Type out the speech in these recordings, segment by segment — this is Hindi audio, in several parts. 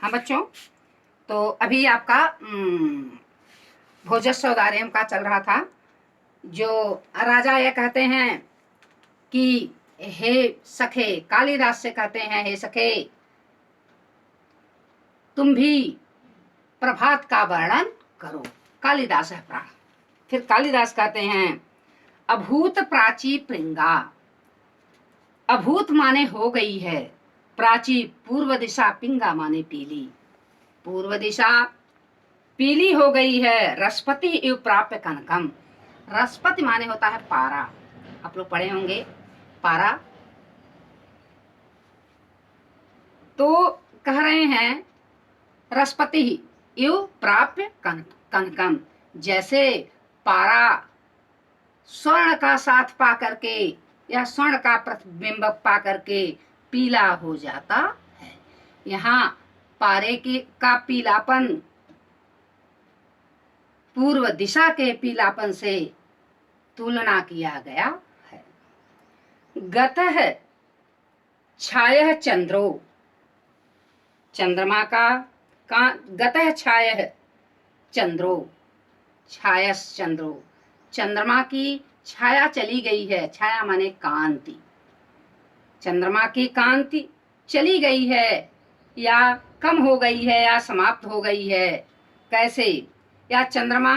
हाँ बच्चों, तो अभी आपका भोजस्वदार्यम का चल रहा था। जो राजा ये कहते हैं कि हे सखे, कालिदास से कहते हैं हे सखे तुम भी प्रभात का वर्णन करो। कालिदास है प्राण। फिर कालिदास कहते हैं अभूत प्राची प्रिंगा। अभूत माने हो गई है, प्राची पूर्व दिशा, पिंगा माने पीली। पूर्व दिशा पीली हो गई है, रसपति इव प्राप्य कनकम। रसपति माने होता है पारा, आप लोग पढ़े होंगे पारा। तो कह रहे हैं रसपति इव प्राप्य कनकम, जैसे पारा स्वर्ण का साथ पा करके या स्वर्ण का प्रतिबिंब पा करके पीला हो जाता है। यहाँ पारे का पीलापन पूर्व दिशा के पीलापन से तुलना किया गया है। गतः छायः चंद्रो, चंद्रमा का गतः छायः चंद्रो, छायस चंद्रो, चंद्रमा की छाया चली गई है। छाया माने कांति। चंद्रमा की कांति चली गई है या कम हो गई है या समाप्त हो गई है। कैसे? या चंद्रमा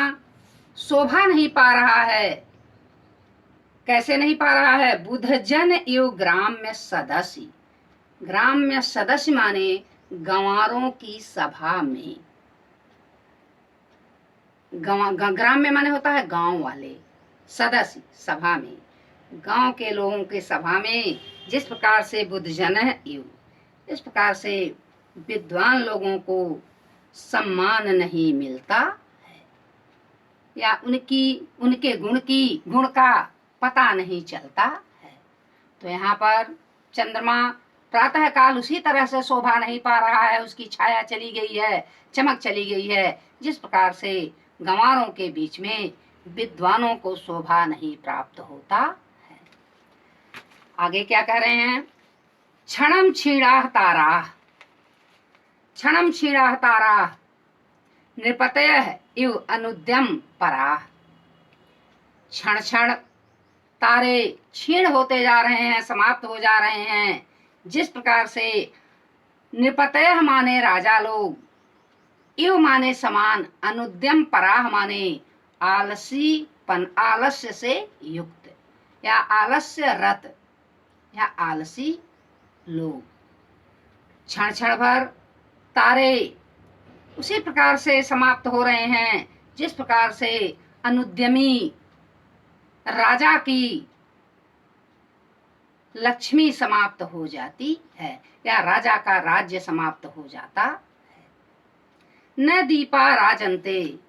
शोभा नहीं पा रहा है। कैसे नहीं पा रहा है? बुधजन इव ग्राम्य सदस्य। ग्राम्य सदस्य माने गंवारों की सभा में। ग्राम्य माने होता है गांव वाले, सदस्य सभा में, गांव के लोगों के सभा में जिस प्रकार से बुद्धजन इव, इस प्रकार से विद्वान लोगों को सम्मान नहीं मिलता है या उनके गुण का पता नहीं चलता है। तो यहाँ पर चंद्रमा प्रातः काल उसी तरह से शोभा नहीं पा रहा है, उसकी छाया चली गई है, चमक चली गई है, जिस प्रकार से गंवारों के बीच में विद्वानों को शोभा नहीं प्राप्त होता है। आगे क्या कह रहे हैं? क्षणम क्षीणाः ताराः, क्षणम क्षीणाः ताराः नृपतयः इव अनुद्यम पराः। क्षण क्षण तारे क्षीण होते जा रहे हैं, समाप्त हो जा रहे हैं, जिस प्रकार से नृपतयः माने राजा लोग, इव माने समान, अनुद्यम पराह माने आलस्य से युक्त या आलस्य रत या आलसी लोग। क्षण क्षण भर तारे उसी प्रकार से समाप्त हो रहे हैं जिस प्रकार से अनुद्यमी राजा की लक्ष्मी समाप्त हो जाती है या राजा का राज्य समाप्त हो जाता है। न दीपा राजन्ते,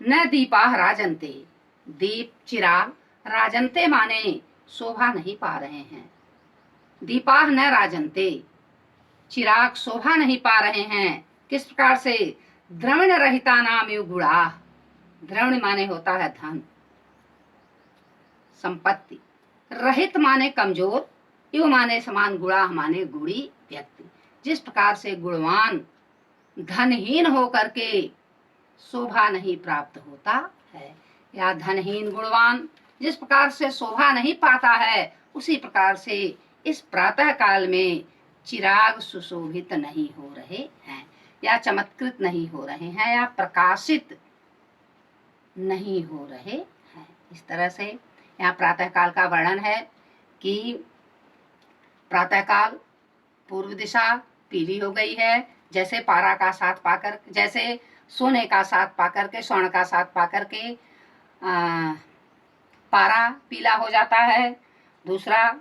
न दीपाः राजन्ते, दीप चिराग राजन्ते माने शोभा नहीं पा रहे हैं। दीपाः न राजन्ते, चिराग शोभा नहीं पा रहे हैं। किस प्रकार से? द्रविण रहिता नाम इव गुणाः। द्रविण माने होता है धन, संपत्ति। रहित माने कमजोर, इव माने समान, गुणाः माने गुणी व्यक्ति। जिस प्रकार से गुणवान धनहीन होकर के शोभा नहीं प्राप्त होता है या धनहीन गुणवान जिस प्रकार से शोभा नहीं पाता है, उसी प्रकार से इस प्रातः काल में चिराग सुशोभित नहीं हो रहे हैं या चमत्कृत नहीं हो रहे हैं या प्रकाशित नहीं हो रहे हैं। इस तरह से यहाँ प्रातः काल का वर्णन है कि प्रातः काल पूर्व दिशा पीली हो गई है, जैसे पारा का साथ पाकर, जैसे सोने का साथ पाकर के, स्वर्ण का साथ पाकर के पारा पीला हो जाता है। दूसरा,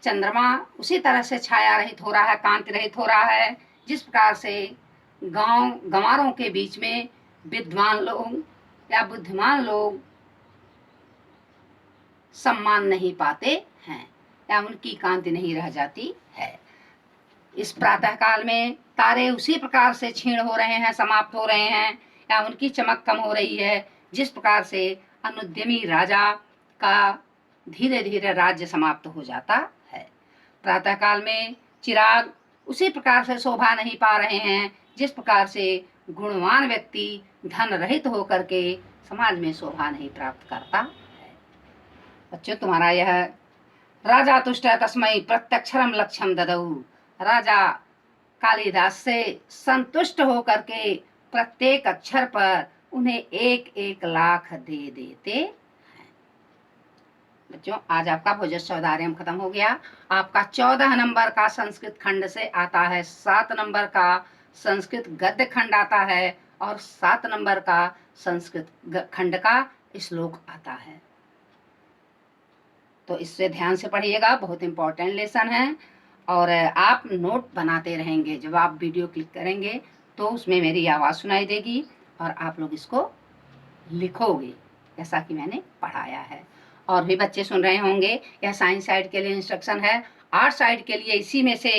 चंद्रमा उसी तरह से छाया रहित हो रहा है, कांति रहित हो रहा है, जिस प्रकार से गंवारों के बीच में विद्वान लोग या बुद्धिमान लोग सम्मान नहीं पाते हैं या उनकी कांति नहीं रह जाती है। इस प्रातः काल में तारे उसी प्रकार से क्षीण हो रहे हैं, समाप्त हो रहे हैं या उनकी चमक कम हो रही है, जिस प्रकार से अनुद्यमी राजा का धीरे धीरे राज्य समाप्त हो जाता है। प्रातः काल में चिराग उसी प्रकार से शोभा नहीं पा रहे हैं जिस प्रकार से गुणवान व्यक्ति धन रहित होकर के समाज में शोभा नहीं प्राप्त करता है। बच्चों, तुम्हारा यह राजा तुष्ट तस्मै प्रत्यक्षरम लक्ष्यम ददऊ, राजा कालिदास से संतुष्ट होकर के प्रत्येक अक्षर पर उन्हें 1-1 लाख दे देते हैं। बच्चों, आज आपका भोजस्वधार्यम खत्म हो गया। आपका 14 नंबर का संस्कृत खंड से आता है, 7 नंबर का संस्कृत गद्य खंड आता है और 7 नंबर का संस्कृत खंड का श्लोक आता है। तो इससे ध्यान से पढ़िएगा, बहुत इंपॉर्टेंट लेसन है। और आप नोट बनाते रहेंगे, जब आप वीडियो क्लिक करेंगे तो उसमें मेरी आवाज़ सुनाई देगी और आप लोग इसको लिखोगे जैसा कि मैंने पढ़ाया है। और भी बच्चे सुन रहे होंगे, यह साइंस साइड के लिए इंस्ट्रक्शन है। आर्ट साइड के लिए इसी में से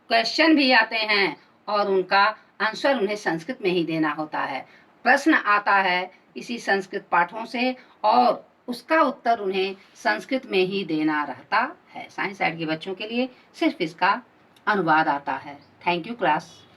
क्वेश्चन भी आते हैं और उनका आंसर उन्हें संस्कृत में ही देना होता है। प्रश्न आता है इसी संस्कृत पाठों से और उसका उत्तर उन्हें संस्कृत में ही देना रहता है। साइंस साइड के बच्चों के लिए सिर्फ इसका अनुवाद आता है। Thank you class.